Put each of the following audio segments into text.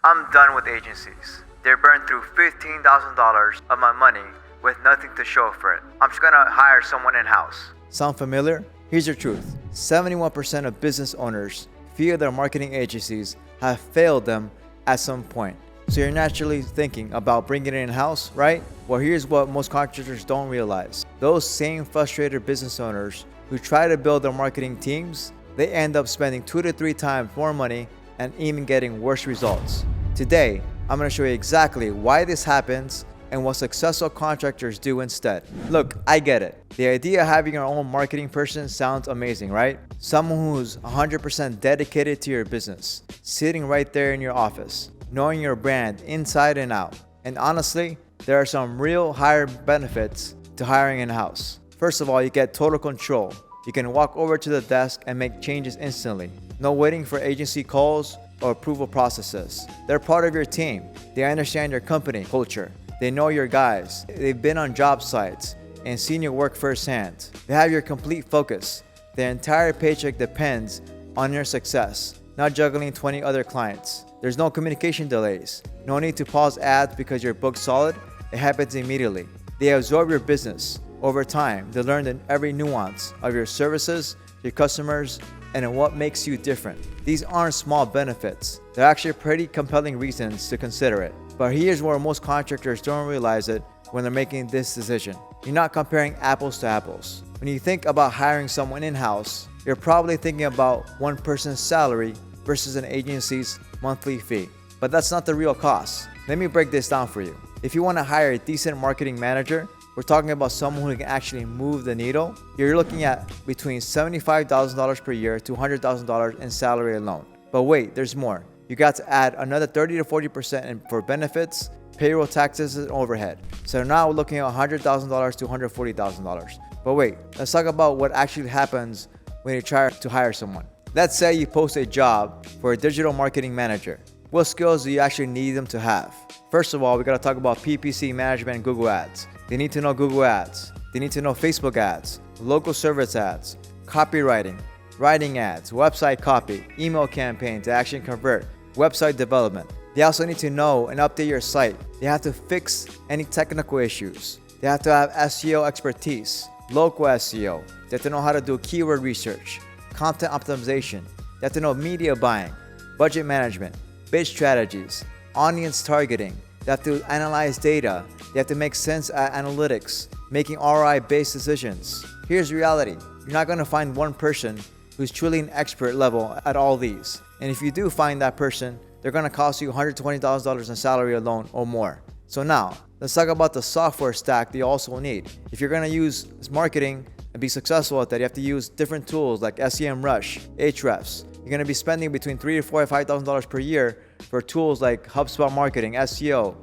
I'm done with agencies. They burned through $15,000 of my money with nothing to show for it. I'm just gonna hire someone in-house. Sound familiar? Here's your truth. 71% of business owners feel their marketing agencies have failed them at some point. So you're naturally thinking about bringing it in-house, right? Well, here's what most contractors don't realize. Those same frustrated business owners who try to build their marketing teams, they end up spending 2 to 3 times more money and even getting worse results. Today, I'm going to show you exactly why this happens and what successful contractors do instead. Look, I get it. The idea of having your own marketing person sounds amazing, right? Someone who's 100% dedicated to your business, sitting right there in your office, knowing your brand inside and out. And honestly, there are some real higher benefits to hiring in-house. First of all, you get total control. You can walk over to the desk and make changes instantly. No waiting for agency calls or approval processes. They're part of your team. They understand your company culture. They know your guys. They've been on job sites and seen your work firsthand. They have your complete focus. Their entire paycheck depends on your success, not juggling 20 other clients. There's no communication delays. No need to pause ads because you're booked solid. It happens immediately. They absorb your business. Over time, they learn every nuance of your services, your customers, and in what makes you different. These aren't small benefits. They're actually pretty compelling reasons to consider it. But here's where most contractors don't realize it when they're making this decision. You're not comparing apples to apples. When you think about hiring someone in-house, you're probably thinking about one person's salary versus an agency's monthly fee. But that's not the real cost. Let me break this down for you. If you want to hire a decent marketing manager, we're talking about someone who can actually move the needle. You're looking at between $75,000 per year to $100,000 in salary alone. But wait, there's more. You got to add another 30 to 40% for benefits, payroll, taxes, and overhead. So now we're looking at $100,000 to $140,000. But wait, let's talk about what actually happens when you try to hire someone. Let's say you post a job for a digital marketing manager. What skills do you actually need them to have? First of all, we gotta talk about PPC management and Google Ads. They need to know Google Ads. They need to know Facebook ads, local service ads, copywriting, writing ads, website copy, email campaign to actually convert, website development. They also need to know and update your site. They have to fix any technical issues. They have to have SEO expertise, local SEO. They have to know how to do keyword research, content optimization. They have to know media buying, budget management, bid strategies, audience targeting. They have to analyze data. They have to make sense at analytics, making ROI-based decisions. Here's reality. You're not going to find one person who's truly an expert level at all these. And if you do find that person, they're going to cost you $120,000 in salary alone or more. So now, let's talk about the software stack that you also need. If you're going to use marketing and be successful at that, you have to use different tools like SEMrush, Ahrefs. You're going to be spending between $3,000 to $5,000 per year for tools like HubSpot marketing, SEO,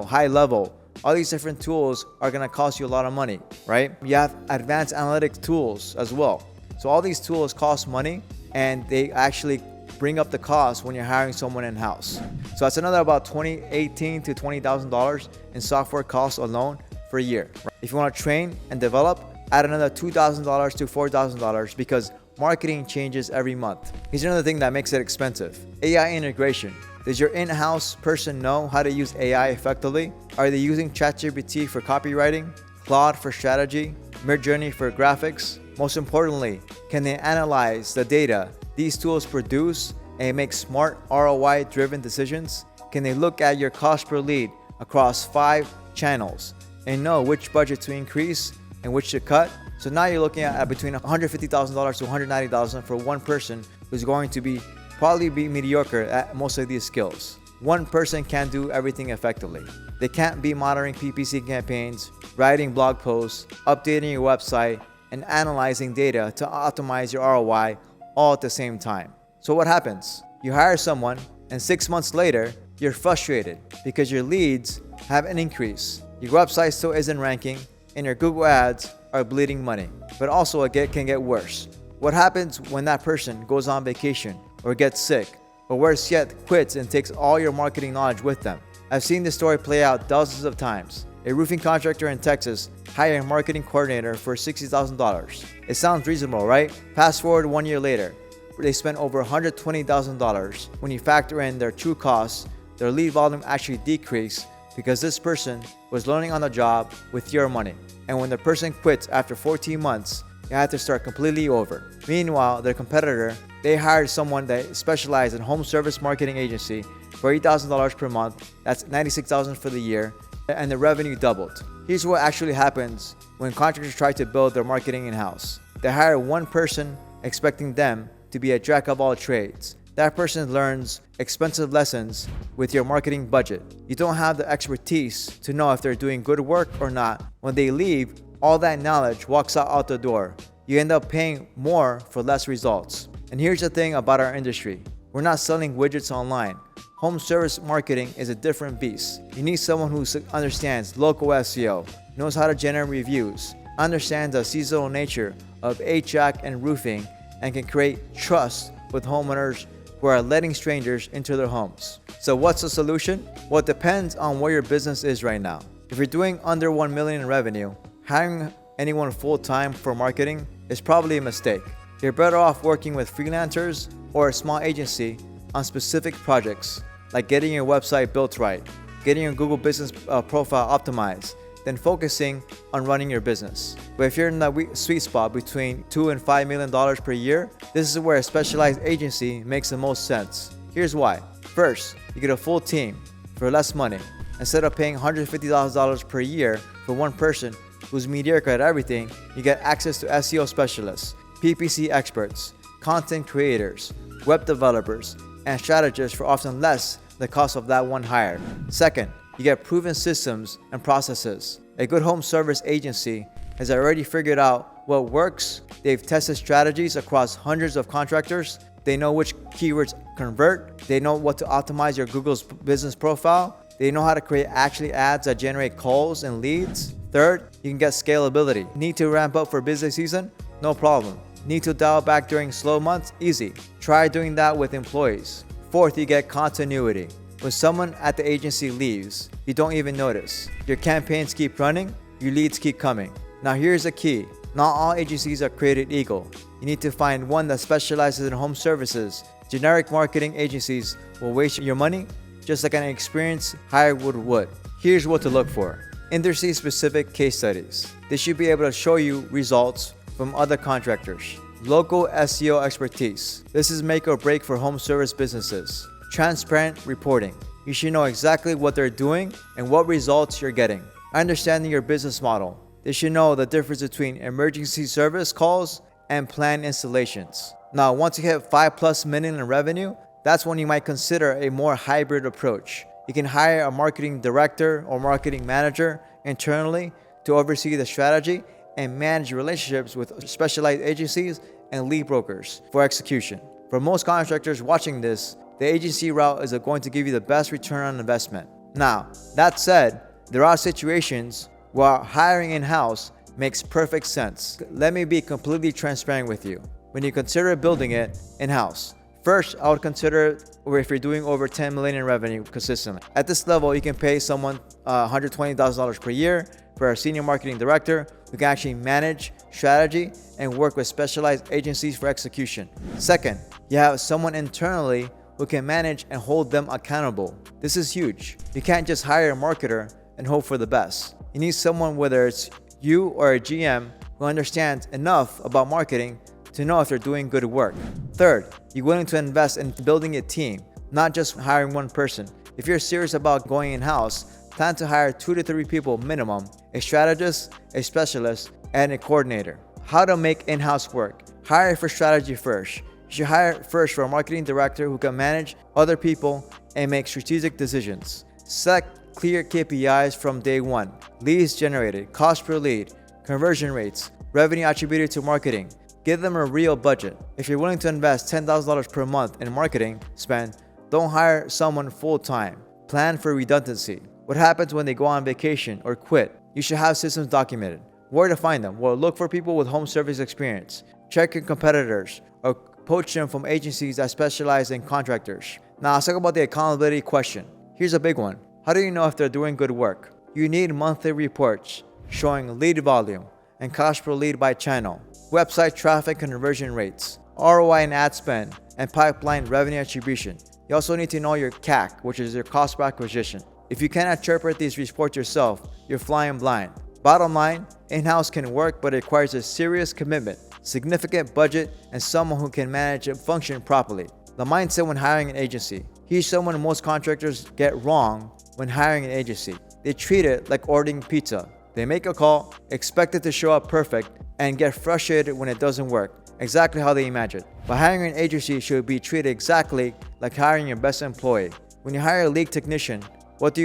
high level. All these different tools are going to cost you a lot of money, right? You have advanced analytics tools as well. So all these tools cost money and they actually bring up the cost when you're hiring someone in-house. So that's another about $18,000 to $20,000 in software costs alone for a year. If you want to train and develop, add another $2,000 to $4,000 because marketing changes every month. Here's another thing that makes it expensive. AI integration. Does your in-house person know how to use AI effectively? Are they using ChatGPT for copywriting, Claude for strategy, Midjourney for graphics? Most importantly, can they analyze the data these tools produce and make smart ROI-driven decisions? Can they look at your cost per lead across 5 channels and know which budget to increase and which to cut? So now you're looking at between $150,000 to $190,000 for one person who's going to probably be mediocre at most of these skills. One person can't do everything effectively. They can't be monitoring PPC campaigns, writing blog posts, updating your website, and analyzing data to optimize your ROI all at the same time. So what happens? You hire someone and 6 months later, you're frustrated because your leads have an increase, your website still isn't ranking, and your Google ads are bleeding money. But also it can get worse. What happens when that person goes on vacation or gets sick, or worse yet, quits and takes all your marketing knowledge with them? I've seen this story play out dozens of times. A roofing contractor in Texas hired a marketing coordinator for $60,000. It sounds reasonable, right? Fast forward 1 year later, they spent over $120,000 when you factor in their true costs their lead volume actually decreased because this person was learning on the job with your money. And when the person quits after 14 months, you have to start completely over. Meanwhile, their competitor, they hired someone that specialized in home service marketing agency for $8,000 per month. That's $96,000 for the year, and the revenue doubled. Here's what actually happens when contractors try to build their marketing in-house. They hire one person expecting them to be a jack of all trades. That person learns expensive lessons with your marketing budget. You don't have the expertise to know if they're doing good work or not. When they leave, all that knowledge walks out the door. You end up paying more for less results. And here's the thing about our industry. We're not selling widgets online. Home service marketing is a different beast. You need someone who understands local SEO, knows how to generate reviews, understands the seasonal nature of HVAC and roofing, and can create trust with homeowners who are letting strangers into their homes. So what's the solution? Well, it depends on where your business is right now. If you're doing under 1 million in revenue, hiring anyone full-time for marketing is probably a mistake. You're better off working with freelancers or a small agency on specific projects, like getting your website built right, getting your Google business profile optimized, than focusing on running your business. But if you're in the sweet spot between $2 and $5 million per year, this is where a specialized agency makes the most sense. Here's why. First, you get a full team for less money. Instead of paying $150,000 per year for one person who's mediocre at everything, you get access to SEO specialists, PPC experts, content creators, web developers, and strategists for often less the cost of that one hire. Second, you get proven systems and processes. A good home service agency has already figured out what works. They've tested strategies across hundreds of contractors. They know which keywords convert. They know what to optimize your Google's business profile. They know how to create ads that generate calls and leads. Third, you can get scalability. Need to ramp up for busy season? No problem. Need to dial back during slow months? Easy. Try doing that with employees. Fourth, you get continuity. When someone at the agency leaves, you don't even notice. Your campaigns keep running, your leads keep coming. Now here's the key. Not all agencies are created equal. You need to find one that specializes in home services. Generic marketing agencies will waste your money just like an experienced hire would. Here's what to look for. Industry-specific case studies. They should be able to show you results from other contractors. Local SEO expertise. This is make or break for home service businesses. Transparent reporting. You should know exactly what they're doing and what results you're getting. Understanding your business model. They should know the difference between emergency service calls and planned installations. Now, once you hit $5+ million in revenue, that's when you might consider a more hybrid approach. You can hire a marketing director or marketing manager internally to oversee the strategy and manage relationships with specialized agencies and lead brokers for execution. For most contractors watching this, the agency route is going to give you the best return on investment. Now, that said, there are situations where hiring in-house makes perfect sense. Let me be completely transparent with you. When you consider building it in-house, first, I would consider if you're doing over $10 million in revenue consistently. At this level, you can pay someone $120,000 per year for a senior marketing director who can actually manage strategy and work with specialized agencies for execution. Second, you have someone internally who can manage and hold them accountable. This is huge. You can't just hire a marketer and hope for the best. You need someone, whether it's you or a GM, who understands enough about marketing to know if they're doing good work. Third, you're willing to invest in building a team, not just hiring one person. If you're serious about going in-house, plan to hire 2 to 3 people minimum, a strategist, a specialist, and a coordinator. How to make in-house work. Hire for strategy first. You should hire first for a marketing director who can manage other people and make strategic decisions. Set clear KPIs from day one. Leads generated, cost per lead, conversion rates, revenue attributed to marketing. Give them a real budget. If you're willing to invest $10,000 per month in marketing spend, don't hire someone full-time. Plan for redundancy. What happens when they go on vacation or quit? You should have systems documented. Where to find them? Well, look for people with home service experience. Check your competitors or poach them from agencies that specialize in contractors. Now, let's talk about the accountability question. Here's a big one. How do you know if they're doing good work? You need monthly reports showing lead volume and cost per lead by channel, website traffic and conversion rates, ROI and ad spend, and pipeline revenue attribution. You also need to know your CAC, which is your cost per acquisition. If you cannot interpret these reports yourself, you're flying blind. Bottom line, in-house can work, but it requires a serious commitment, significant budget, and someone who can manage and function properly. The mindset when hiring an agency. Here's someone most contractors get wrong when hiring an agency. They treat it like ordering pizza. They make a call, expect it to show up perfect, and get frustrated when it doesn't work, exactly how they imagine. But hiring an agency should be treated exactly like hiring your best employee. When you hire a league technician, what do?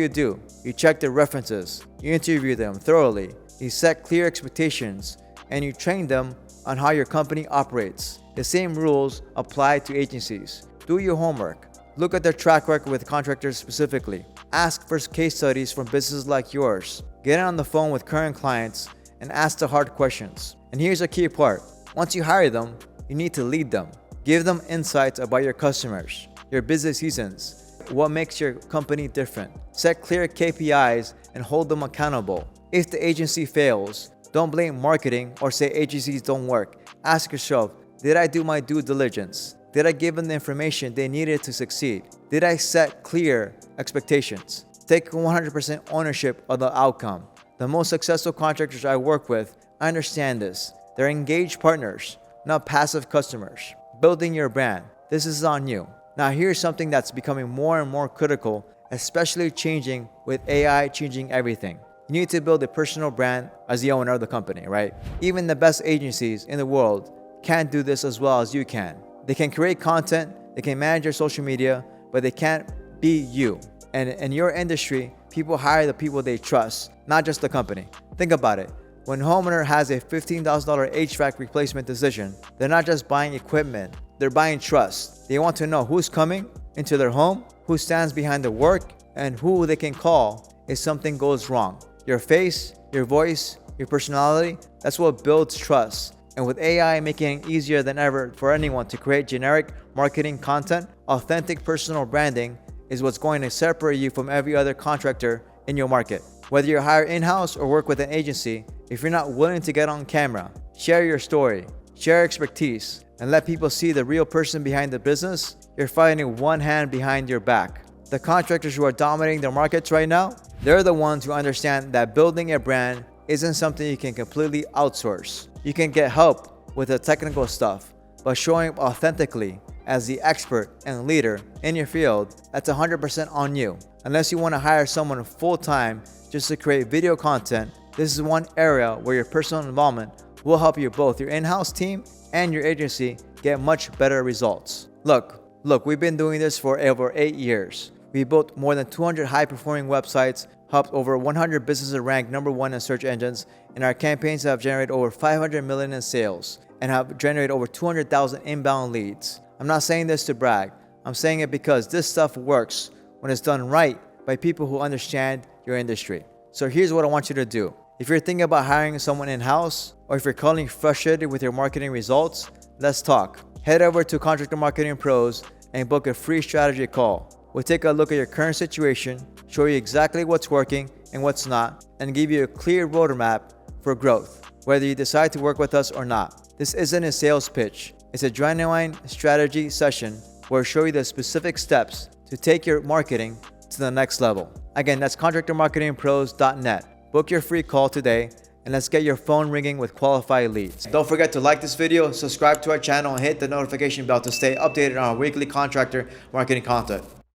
You check their references, you interview them thoroughly, you set clear expectations, and you train them on how your company operates. The same rules apply to agencies. Do your homework. Look at their track record with contractors specifically. Ask for case studies from businesses like yours. Get on the phone with current clients and ask the hard questions. And here's a key part. Once you hire them, you need to lead them. Give them insights about your customers, your busy seasons, what makes your company different. Set clear KPIs and hold them accountable. If the agency fails, don't blame marketing or say agencies don't work. Ask yourself, did I do my due diligence? Did I give them the information they needed to succeed? Did I set clear expectations? Take 100% ownership of the outcome. The most successful contractors I work with understand this. They're engaged partners, not passive customers. Building your brand. This is on you. Now here's something that's becoming more and more critical, especially changing with AI changing everything. You need to build a personal brand as the owner of the company, right? Even the best agencies in the world can't do this as well as you can. They can create content, they can manage your social media, but they can't be you. And in your industry, people hire the people they trust, not just the company. Think about it. When a homeowner has a $15,000 HVAC replacement decision, they're not just buying equipment, they're buying trust. They want to know who's coming into their home, who stands behind the work, and who they can call if something goes wrong. Your face, your voice, your personality, that's what builds trust. And with AI making it easier than ever for anyone to create generic marketing content, authentic personal branding is what's going to separate you from every other contractor in your market. Whether you hire in-house or work with an agency, if you're not willing to get on camera, share your story, share expertise, and let people see the real person behind the business, you're fighting one hand behind your back. The contractors who are dominating their markets right now, they're the ones who understand that building a brand isn't something you can completely outsource. You can get help with the technical stuff, but showing up authentically as the expert and leader in your field, that's 100% on you. Unless you want to hire someone full-time just to create video content, this is one area where your personal involvement will help you both your in-house team and your agency get much better results. Look, we've been doing this for over 8 years. We built more than 200 high-performing websites, helped over 100 businesses rank #1 in search engines, and our campaigns have generated over $500 million in sales and have generated over 200,000 inbound leads. I'm not saying this to brag. I'm saying it because this stuff works when it's done right by people who understand your industry. So here's what I want you to do. If you're thinking about hiring someone in-house, or if you're currently frustrated with your marketing results, let's talk. Head over to Contractor Marketing Pros and book a free strategy call. We'll take a look at your current situation, show you exactly what's working and what's not, and give you a clear roadmap for growth, whether you decide to work with us or not. This isn't a sales pitch. It's a genuine strategy session where we'll show you the specific steps to take your marketing to the next level. Again, that's contractormarketingpros.net. Book your free call today, and let's get your phone ringing with qualified leads. Don't forget to like this video, subscribe to our channel, and hit the notification bell to stay updated on our weekly contractor marketing content.